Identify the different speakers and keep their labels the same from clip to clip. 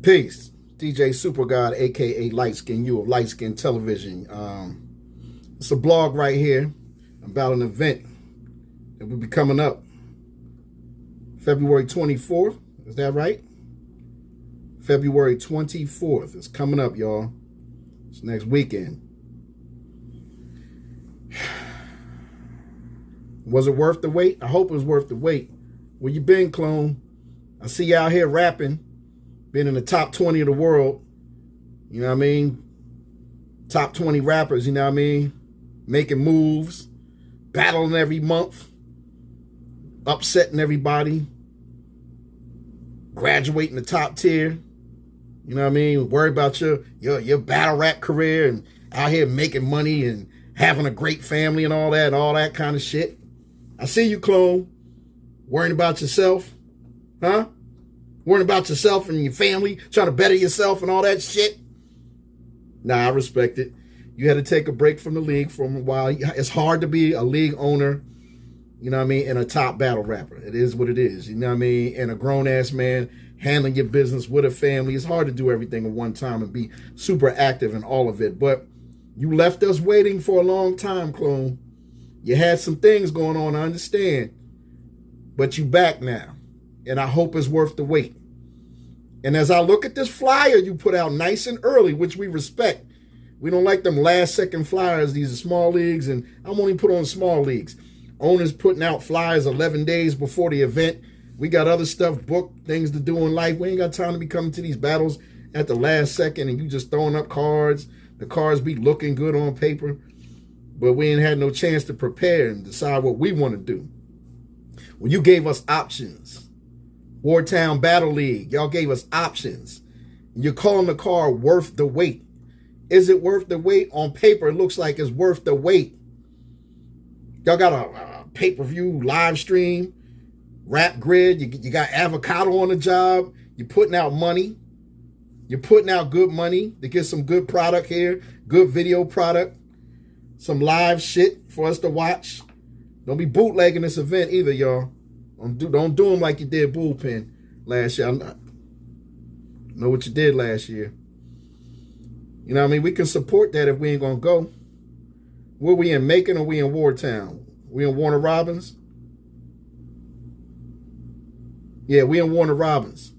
Speaker 1: Peace. DJ Super God, aka Light Skin You of Light Skin Television. It's a blog right here about an event that will be coming up February 24th. Is that right? February 24th. It's coming up, y'all. It's next weekend. Was it worth the wait? I hope it was worth the wait. Where you been, clone? I see you out here rapping. Been in the top 20 of the world. You know what I mean? Top 20 rappers, you know what I mean? Making moves. Battling every month. Upsetting everybody. Graduating the top tier. You know what I mean? Worry about your battle rap career and out here making money and having a great family and all that kind of shit. I see you, clone. Worrying about yourself. Huh? Worrying about yourself and your family, trying to better yourself and all that shit. Nah, I respect it. You had to take a break from the league for a while. It's hard to be a league owner, you know what I mean, and a top battle rapper. It is what it is, you know what I mean? And a grown-ass man handling your business with a family. It's hard to do everything at one time and be super active in all of it. But you left us waiting for a long time, clone. You had some things going on, I understand. But you back now. And I hope it's worth the wait. And as I look at this flyer you put out nice and early, which we respect. We don't like them last second flyers. These are small leagues, and I'm only put on small leagues. Owners putting out flyers 11 days before the event. We got other stuff booked, things to do in life. We ain't got time to be coming to these battles at the last second and you just throwing up cards. The cards be looking good on paper, but we ain't had no chance to prepare and decide what we want to do. Well, you gave us options. Wartown Battle League, y'all gave us options. You're calling the card worth the wait. Is it worth the wait? On paper, it looks like it's worth the wait. Y'all got a pay-per-view live stream, rap grid. You got avocado on the job. You're putting out money. You're putting out good money to get some good product here, good video product, some live shit for us to watch. Don't be bootlegging this event either, y'all. Don't do them like you did Bullpen last year. I know what you did last year. You know what I mean? We can support that if we ain't going to go. Where we in Macon or we in Wartown? We in Warner Robins? Yeah, we in Warner Robins.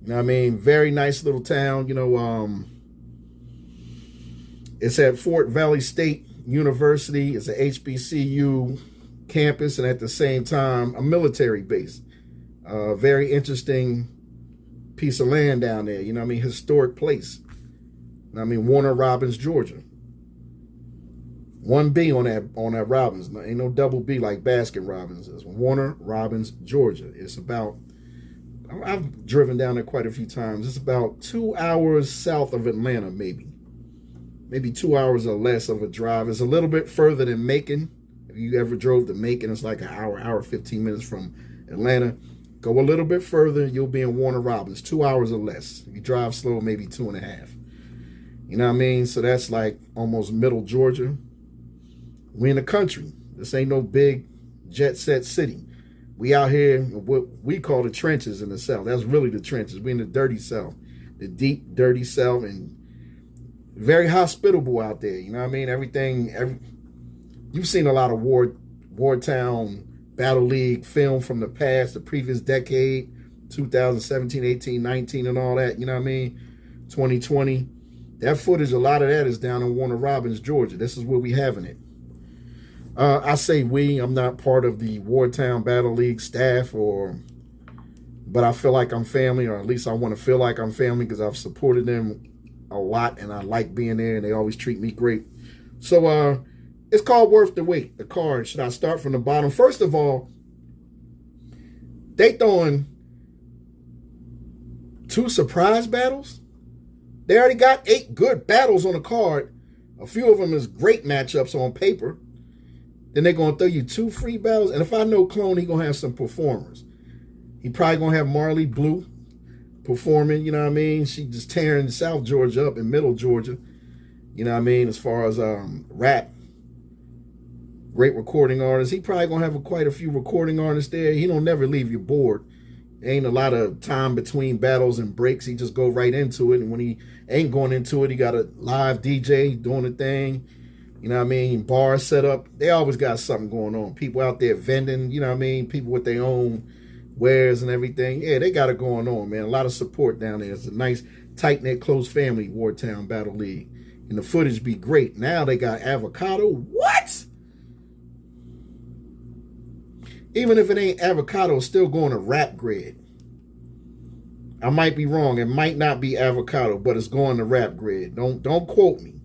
Speaker 1: You know what I mean? Very nice little town. You know, it's at Fort Valley State University. It's a HBCU campus and at the same time a military base. Very interesting piece of land down there. You know what I mean? Historic place. You know what I mean? Warner Robins, Georgia. 1B on that Robins. Ain't no double B like Baskin Robbins is. Warner Robins, Georgia. It's about, I've driven down there quite a few times. It's about 2 hours south of Atlanta, maybe 2 hours or less of a drive. It's a little bit further than Macon. If you ever drove to Macon, it's like an hour 15 minutes from Atlanta. Go a little bit further, you'll be in Warner Robins, 2 hours or less. If you drive slow, maybe 2.5. You know what I mean? So that's like almost middle Georgia. We in the country. This ain't no big jet set city. We out here in what we call the trenches in the South. That's really the trenches. We in the dirty South, the deep, dirty South, and very hospitable out there. You know what I mean? You've seen a lot of Wartown Battle League film from the past, the previous decade, 2017, 18, 19, and all that. You know what I mean? 2020. That footage, a lot of that is down in Warner Robins, Georgia. This is where we having it. I say we. I'm not part of the Wartown Battle League staff, but I feel like I'm family, or at least I want to feel like I'm family because I've supported them a lot and I like being there and they always treat me great. So, it's called Worth the Wait, the card. Should I start from the bottom? First of all, they throwing 2 surprise battles. They already got 8 good battles on the card. A few of them is great matchups on paper. Then they're going to throw you 2 free battles. And if I know Clone, he's going to have some performers. He probably going to have Marley Blue performing, you know what I mean? She just tearing South Georgia up and Middle Georgia. You know what I mean? As far as rap. Great recording artist. He probably going to have quite a few recording artists there. He don't never leave you bored. Ain't a lot of time between battles and breaks. He just go right into it. And when he ain't going into it, he got a live DJ doing a thing. You know what I mean? Bar set up. They always got something going on. People out there vending, you know what I mean? People with their own wares and everything. Yeah, they got it going on, man. A lot of support down there. It's a nice, tight-knit, close family, Wartown Battle League. And the footage be great. Now they got avocado. What? Even if it ain't avocado, it's still going to rap grade. I might be wrong. It might not be avocado, but it's going to rap grade. Don't quote me.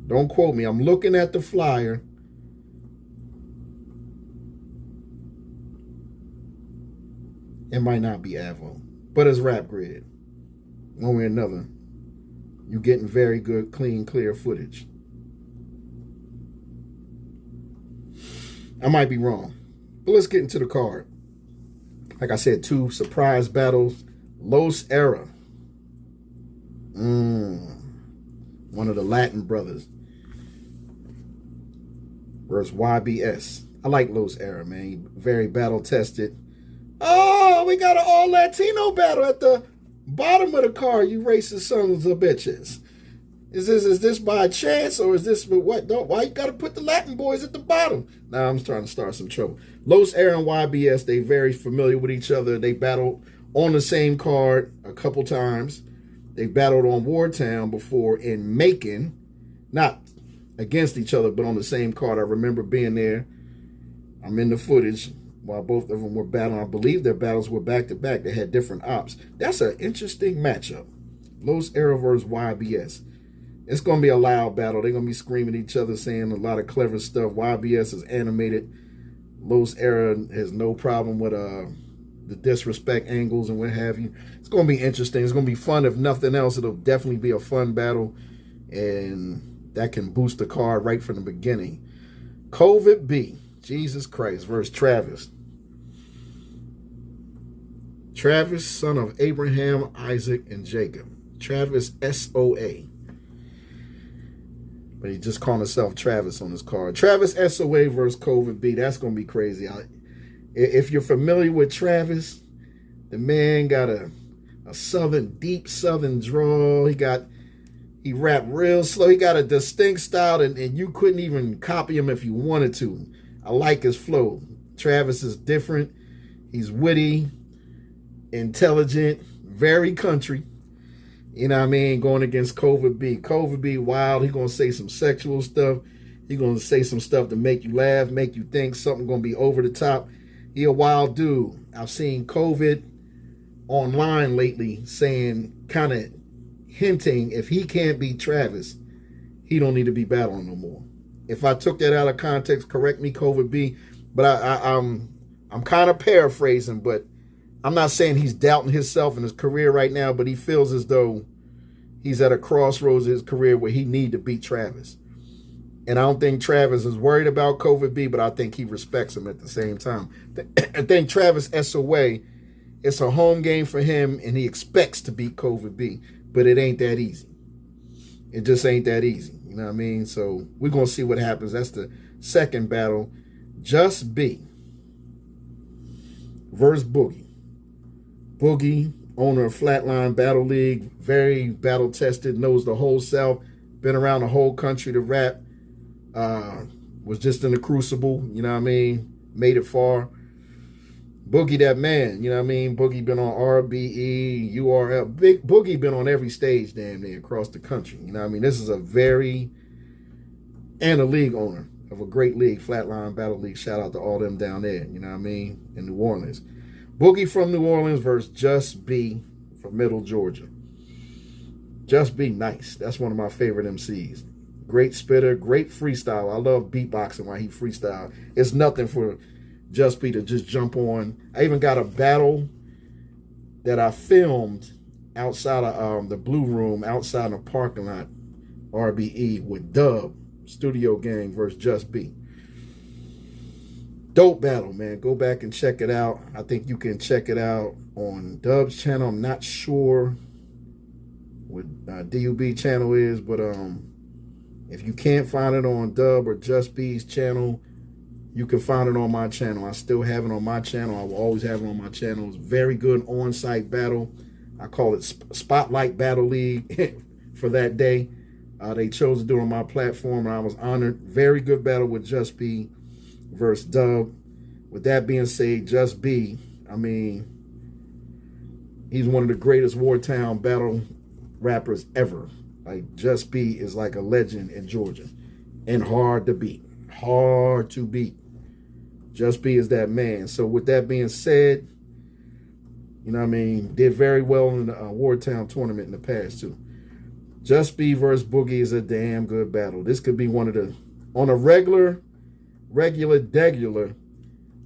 Speaker 1: Don't quote me. I'm looking at the flyer. It might not be Avo, but it's rap grade. One way or another, you're getting very good, clean, clear footage. I might be wrong, but let's get into the card. Like I said, 2 surprise battles. Los Era. One of the Latin brothers. Versus YBS. I like Los Era, man. Very battle tested. Oh, we got an all Latino battle at the bottom of the card, you racist sons of bitches. Is this by chance, or is this what? Why you gotta put the Latin boys at the bottom? Nah, I'm trying to start some trouble. Los Era and YBS, they very familiar with each other. They battled on the same card a couple times. They battled on Wartown before in Macon, not against each other, but on the same card. I remember being there. I'm in the footage while both of them were battling. I believe their battles were back to back. They had different ops. That's an interesting matchup. Los Era versus YBS. It's going to be a loud battle. They're going to be screaming at each other, saying a lot of clever stuff. YBS is animated. Los Era has no problem with the disrespect angles and what have you. It's going to be interesting. It's going to be fun. If nothing else, it'll definitely be a fun battle. And that can boost the card right from the beginning. COVID B, Jesus Christ, versus Travis. Travis, son of Abraham, Isaac, and Jacob. Travis SOA. But he just called himself Travis on his card. Travis SOA versus COVID B. That's going to be crazy. If you're familiar with Travis, the man got a deep southern drawl. He rapped real slow. He got a distinct style, and you couldn't even copy him if you wanted to. I like his flow. Travis is different. He's witty, intelligent, very country. You know what I mean? Going against COVID B. COVID B wild. He's going to say some sexual stuff. He's going to say some stuff to make you laugh, make you think something going to be over the top. He a wild dude. I've seen COVID online lately saying, kind of hinting, if he can't beat Travis, he don't need to be battling no more. If I took that out of context, correct me, COVID B. But I'm kind of paraphrasing, but I'm not saying he's doubting himself in his career right now, but he feels as though he's at a crossroads in his career where he need to beat Travis. And I don't think Travis is worried about COVID B, but I think he respects him at the same time. I think Travis SOA, it's a home game for him, and he expects to beat COVID B, but it ain't that easy. It just ain't that easy. You know what I mean? So we're going to see what happens. That's the second battle. Just B versus Boogie. Boogie, owner of Flatline Battle League, very battle tested, knows the whole South, been around the whole country to rap, was just in the crucible, you know what I mean, made it far. Boogie, that man, you know what I mean, Boogie been on RBE, URL, Big Boogie been on every stage damn near across the country, you know what I mean. This is a and a league owner of a great league, Flatline Battle League. Shout out to all them down there, you know what I mean, in New Orleans. Boogie from New Orleans versus Just B from Middle Georgia. Just B, nice. That's one of my favorite MCs. Great spitter, great freestyle. I love beatboxing while he freestyle. It's nothing for Just B to just jump on. I even got a battle that I filmed outside of the Blue Room, outside of the parking lot, RBE, with Dub, Studio Gang versus Just B. Dope battle, man. Go back and check it out. I think you can check it out on Dub's channel. I'm not sure what DUB channel is, but if you can't find it on Dub or Just B's channel, You can find it on my channel. I still have it on my channel. I will always have it on my channel. It's a very good on-site battle. I call it Spotlight Battle League for that day. They chose to do it on my platform, and I was honored. Very good battle with Just B versus Dub. With that being said, Just B, I mean, he's one of the greatest Wartown battle rappers ever. Like, Just B is like a legend in Georgia and hard to beat. Hard to beat. Just B is that man. So with that being said, you know what I mean, did very well in the Wartown tournament in the past too. Just B versus Boogie is a damn good battle. This could be one of the, on a regular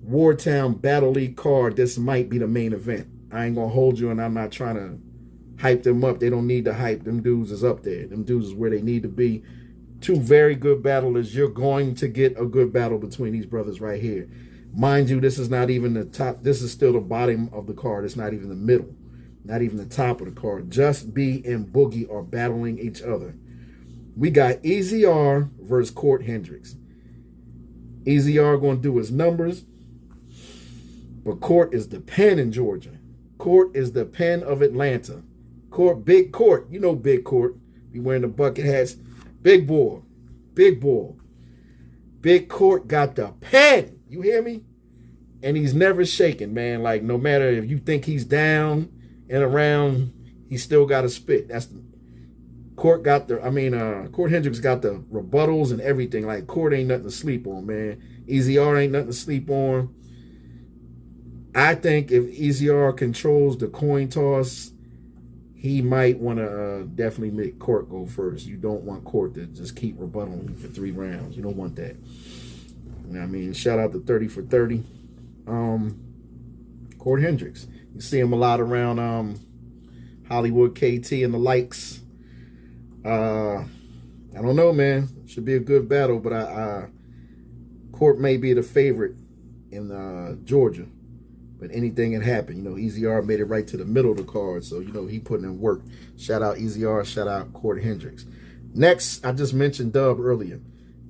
Speaker 1: Wartown Battle League card, this might be the main event. I ain't gonna hold you, and I'm not trying to hype them up. They don't need to hype. Them dudes is up there. Them dudes is where they need to be. Two very good battlers. You're going to get a good battle between these brothers right here. Mind you, this is not even the top. This is still the bottom of the card. It's not even the middle. Not even the top of the card. Just B and Boogie are battling each other. We got Easy R versus Court Hendricks. Easy R going to do his numbers. But Court is the pen in Georgia. Court is the pen of Atlanta. Court, Big Court. You know Big Court. Be wearing the bucket hats. Big boy. Big boy. Big Court got the pen. You hear me? And he's never shaking, man. Like, no matter if you think he's down and around, he still got to spit. That's the Court got the, Court Hendricks got the rebuttals and everything. Like, Court ain't nothing to sleep on, man. Easy R ain't nothing to sleep on. I think if Easy R controls the coin toss, he might want to definitely make Court go first. You don't want Court to just keep rebuttaling you for 3 rounds. You don't want that. You know what I mean? Shout out to 30 for 30. Court Hendricks. You see him a lot around Hollywood KT and the likes. I don't know, man. Should be a good battle, but Court may be the favorite in Georgia. But anything can happen. You know, Easy R made it right to the middle of the card, so, you know, he putting in work. Shout out Easy R, shout out Court Hendricks. Next, I just mentioned Dub earlier.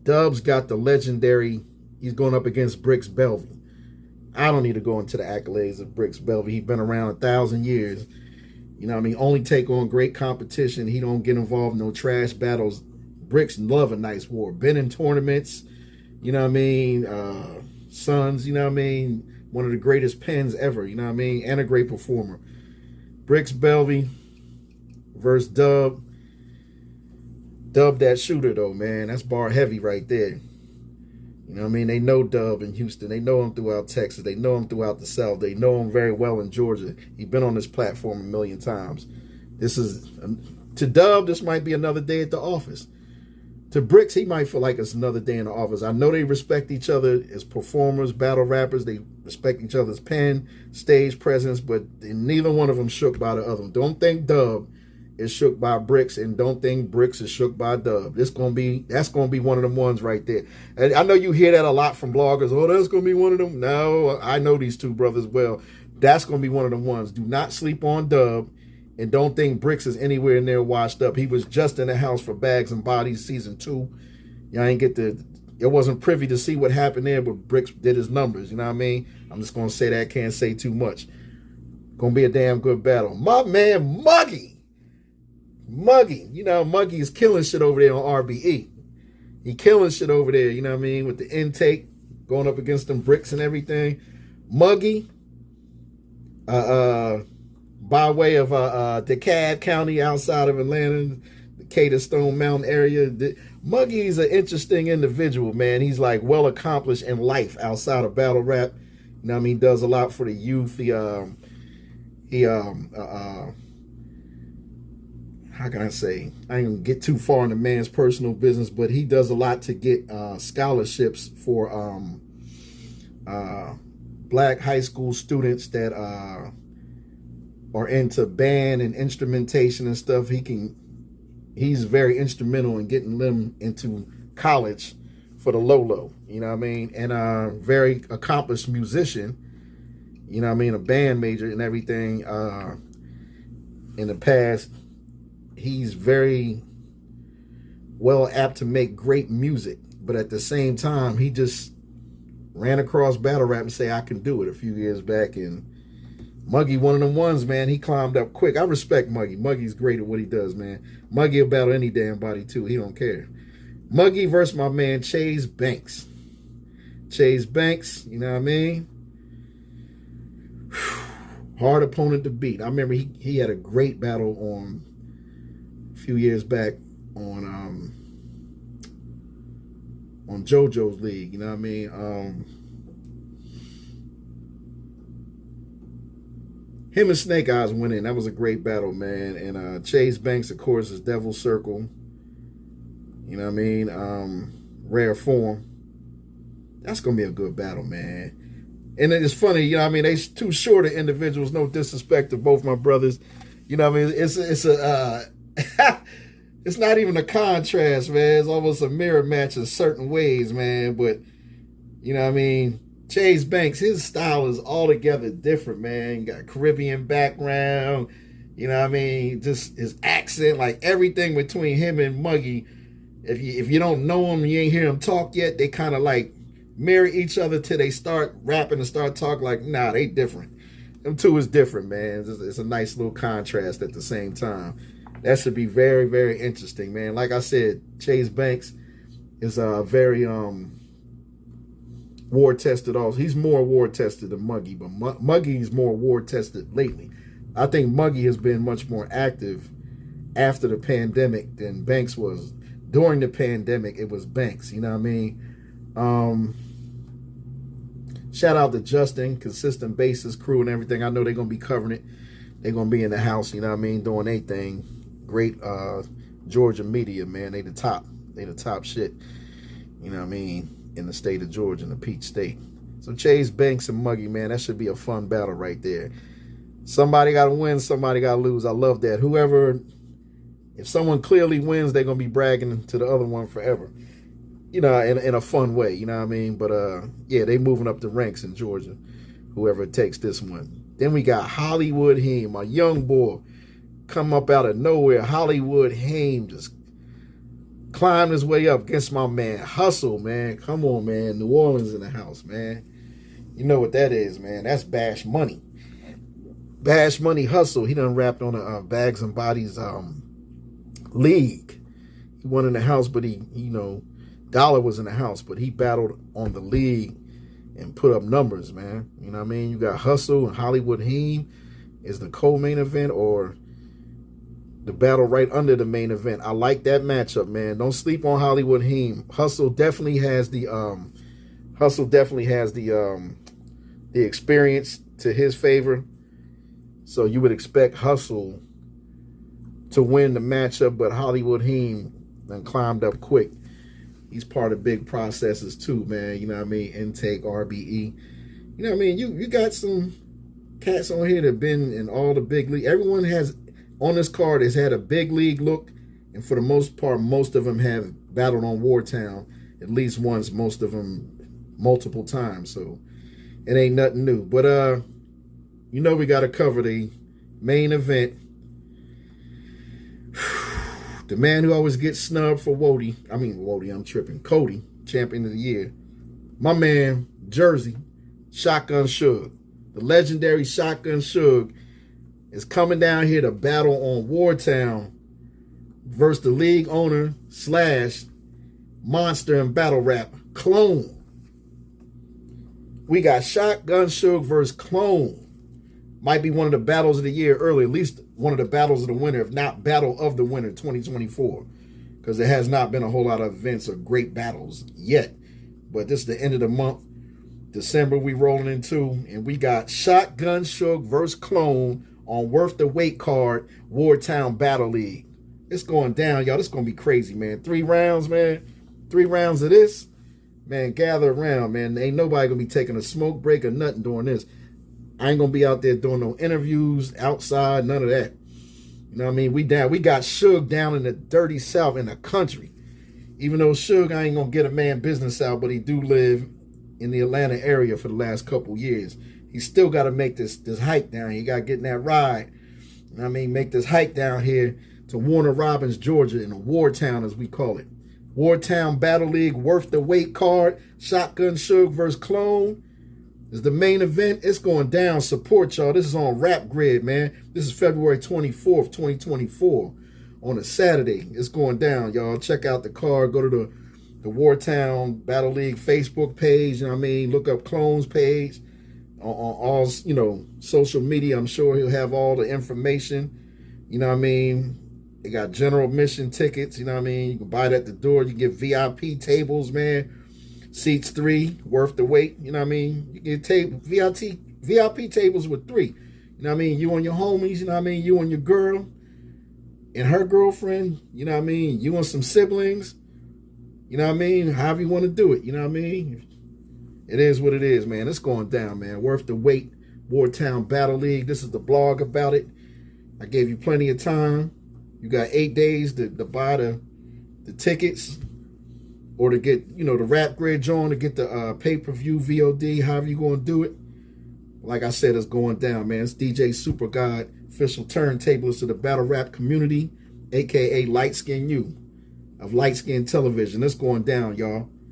Speaker 1: Dub's got the legendary, he's going up against Bricks Belvy. I don't need to go into the accolades of Bricks Belvy. He's been around 1,000 years. You know what I mean? Only take on great competition. He don't get involved in no trash battles. Bricks love a nice war. Been in tournaments, you know what I mean? Sons, you know what I mean? One of the greatest pens ever, you know what I mean? And a great performer. Bricks Belvy versus Dub. Dub that shooter, though, man. That's bar heavy right there. You know what I mean? They know Dub in Houston. They know him throughout Texas. They know him throughout the South. They know him very well in Georgia. He's been on this platform a million times. This is, to Dub, this might be another day at the office. To Bricks, he might feel like it's another day in the office. I know they respect each other as performers, battle rappers. They respect each other's pen, stage presence, but neither one of them shook by the other. Don't think Dub is shook by Bricks, and don't think Bricks is shook by Dub. That's gonna be one of them ones right there. And I know you hear that a lot from bloggers. Oh, that's gonna be one of them. No, I know these two brothers well. That's gonna be one of them ones. Do not sleep on Dub. And don't think Bricks is anywhere near washed up. He was just in the house for Bags and Bodies season 2. Y'all ain't get to, it wasn't privy to see what happened there, but Bricks did his numbers. You know what I mean? I'm just going to say that. Can't say too much. Going to be a damn good battle. My man, Muggy. Muggy. You know, Muggy is killing shit over there on RBE. He killing shit over there, you know what I mean? With the intake, going up against them Bricks and everything. Muggy, by way of DeKalb County outside of Atlanta, the Cater Stone Mountain area. Muggy's an interesting individual, man. He's like well accomplished in life outside of battle rap. You know what I mean? Does a lot for the youth. How can I say? I ain't gonna get too far in the man's personal business, but he does a lot to get scholarships for black high school students that are into band and instrumentation and stuff. He's very instrumental in getting them into college for the low. You know what I mean? And a very accomplished musician. You know what I mean? A band major and everything. In the past, he's very well apt to make great music, but at the same time, he just ran across battle rap and say I can do it a few years back, and Muggy, one of them ones, man, he climbed up quick. I respect Muggy. Muggy's great at what he does, man. Muggy will battle any damn body, too. He don't care. Muggy versus my man, Chase Banks. Chase Banks, you know what I mean? Hard opponent to beat. I remember he had a great battle on a few years back on JoJo's League, you know what I mean? Him and Snake Eyes went in. That was a great battle, man. And Chase Banks, of course, is Devil's Circle. You know what I mean? Rare Form. That's going to be a good battle, man. And it's funny, you know what I mean? They two shorter individuals, no disrespect to both my brothers. You know what I mean? It's it's not even a contrast, man. It's almost a mirror match in certain ways, man. But, you know what I mean? Chase Banks, his style is altogether different, man. Got Caribbean background, you know what I mean? Just his accent, like everything between him and Muggy. If you don't know him, you ain't hear him talk yet, they kind of like mirror each other till they start rapping and start talking. Like, nah, they different. Them two is different, man. It's a nice little contrast at the same time. That should be very, very interesting, man. Like I said, Chase Banks is very war-tested also. He's more war-tested than Muggy, but Muggy's more war-tested lately. I think Muggy has been much more active after the pandemic than Banks was. During the pandemic, it was Banks, you know what I mean? Shout out to Justin, Consistent Basis crew and everything. I know they're going to be covering it. They're going to be in the house, you know what I mean, doing their thing. Great Georgia media, man. They the top. They the top shit, you know what I mean, in the state of Georgia, in the Peach State. So Chase Banks and Muggy, man, that should be a fun battle right there. Somebody got to win, somebody got to lose. I love that. Whoever, if someone clearly wins, they're going to be bragging to the other one forever. You know, in a fun way, you know what I mean? But, yeah, they moving up the ranks in Georgia, whoever takes this one. Then we got Hollywood Haim, a young boy, come up out of nowhere. Hollywood Haim just climbed his way up against my man Hustle, man. Come on, man. New Orleans in the house, man. You know what that is, man. That's Bash Money. Bash Money Hustle. He done rapped on a Bags and Bodies league. He won in the house, but he, you know, Dollar was in the house, but he battled on the league and put up numbers, man. You know what I mean? You got Hustle and Hollywood Haim is the co-main event, or the battle right under the main event. I like that matchup, man. Don't sleep on Hollywood Haim. Hustle definitely has the experience to his favor. So you would expect Hustle to win the matchup, but Hollywood Haim then climbed up quick. He's part of big processes too, man. You know what I mean? Intake, RBE. You know what I mean? You got some cats on here that have been in all the big league. Everyone has on this card has had a big league look, and for the most part, most of them have battled on Wartown at least once, most of them multiple times. So it ain't nothing new. But you know we got to cover the main event. The man who always gets snubbed for Cody, champion of the year. My man, Jersey, Shotgun Suge. The legendary Shotgun Suge is coming down here to battle on Wartown versus the league owner / monster and battle rap, Clone. We got Shotgun Suge versus Clone. Might be one of the battles of the year early, at least one of the battles of the winter, if not battle of the winter 2024. Because there has not been a whole lot of events or great battles yet. But this is the end of the month. December we rolling into, and we got Shotgun Suge versus Clone on Worth the Wait card, Wartown Battle League. It's going down, y'all. This is going to be crazy, man. 3 rounds, man. 3 rounds of this. Man, gather around, man. Ain't nobody going to be taking a smoke break or nothing during this. I ain't going to be out there doing no interviews outside, none of that. You know what I mean? We got Suge down in the dirty South in the country. Even though Suge, I ain't going to get a man business out, but he do live in the Atlanta area for the last couple years. He still got to make this hike down here. He got to get in that ride. You know what I mean? Make this hike down here to Warner Robins, Georgia, in Wartown, as we call it. Wartown Battle League Worth the Wait card. Shotgunsu versus Clone is the main event. It's going down. Support y'all. This is on Rap Grid, man. This is February 24th, 2024 on a Saturday. It's going down, y'all. Check out the card. Go to the Wartown Battle League Facebook page. You know what I mean? Look up Clone's page on all, you know, social media. I'm sure he'll have all the information. You know what I mean? They got general admission tickets. You know what I mean? You can buy it at the door. You get VIP tables, man. Seats 3, worth the wait. You know what I mean? You get VIP tables with 3. You know what I mean? You and your homies. You know what I mean? You and your girl and her girlfriend. You know what I mean? You and some siblings. You know what I mean? However you want to do it. You know what I mean? It is what it is, man. It's going down, man. Worth the wait. Wartown Battle League. This is the blog about it. I gave you plenty of time. You got 8 days to buy the tickets or to get, you know, the Rap Grid joint, to get the pay-per-view VOD, however you going to do it. Like I said, it's going down, man. It's DJ Super God, official turntablist to the battle rap community, a.k.a. Light Skin U of Light Skin Television. It's going down, y'all.